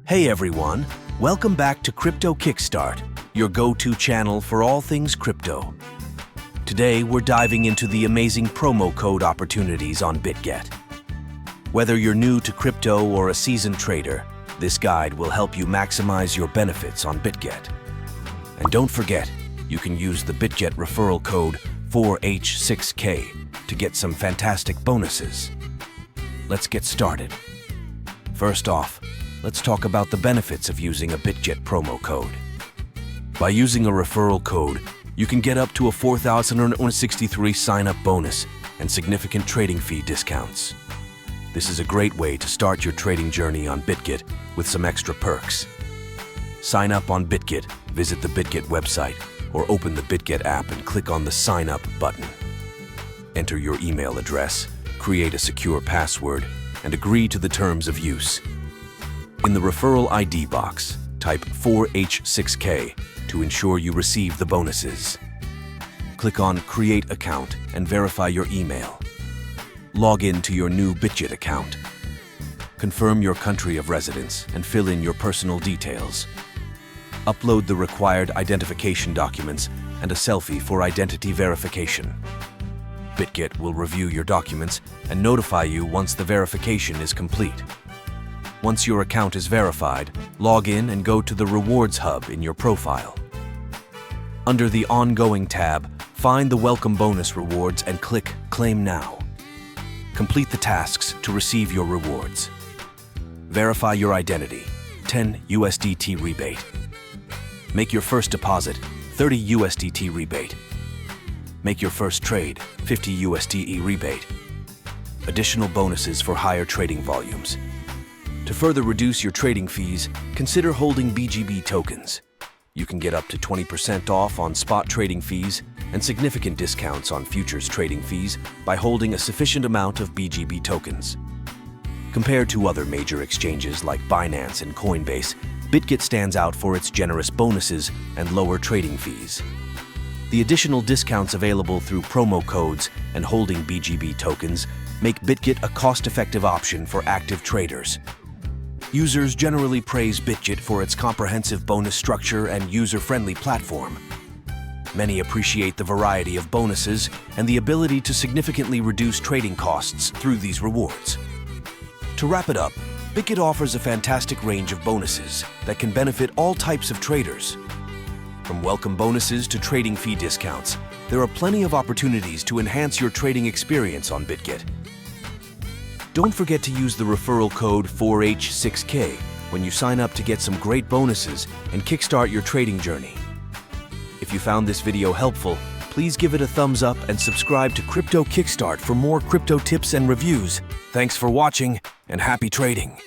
Hey everyone, welcome back to Crypto Kickstart, your go-to channel for all things crypto. Today we're diving into the amazing promo code opportunities on Bitget. Whether you're new to crypto or a seasoned trader, this guide will help you maximize your benefits on Bitget. And don't forget, you can use the Bitget referral code 4H6K to get some fantastic bonuses. Let's get started. First off, let's talk about the benefits of using a Bitget promo code. By using a referral code, you can get up to a 4,163 sign-up bonus and significant trading fee discounts. This is a great way to start your trading journey on Bitget with some extra perks. Sign up on Bitget, visit the Bitget website, or open the Bitget app and click on the Sign Up button. Enter your email address, create a secure password, and agree to the terms of use. In the referral ID box, type 4H6K to ensure you receive the bonuses. Click on Create Account and verify your email. Log in to your new Bitget account. Confirm your country of residence and fill in your personal details. Upload the required identification documents and a selfie for identity verification. Bitget will review your documents and notify you once the verification is complete. Once your account is verified, log in and go to the Rewards Hub in your profile. Under the Ongoing tab, find the Welcome Bonus rewards and click Claim Now. Complete the tasks to receive your rewards. Verify your identity, 10 USDT rebate. Make your first deposit, 30 USDT rebate. Make your first trade, 50 USDE rebate. Additional bonuses for higher trading volumes. To further reduce your trading fees, consider holding BGB tokens. You can get up to 20% off on spot trading fees and significant discounts on futures trading fees by holding a sufficient amount of BGB tokens. Compared to other major exchanges like Binance and Coinbase, Bitget stands out for its generous bonuses and lower trading fees. The additional discounts available through promo codes and holding BGB tokens make Bitget a cost-effective option for active traders. Users generally praise Bitget for its comprehensive bonus structure and user-friendly platform. Many appreciate the variety of bonuses and the ability to significantly reduce trading costs through these rewards. To wrap it up, Bitget offers a fantastic range of bonuses that can benefit all types of traders. From welcome bonuses to trading fee discounts, there are plenty of opportunities to enhance your trading experience on Bitget. Don't forget to use the referral code 4H6K when you sign up to get some great bonuses and kickstart your trading journey. If you found this video helpful, please give it a thumbs up and subscribe to Crypto Kickstart for more crypto tips and reviews. Thanks for watching and happy trading!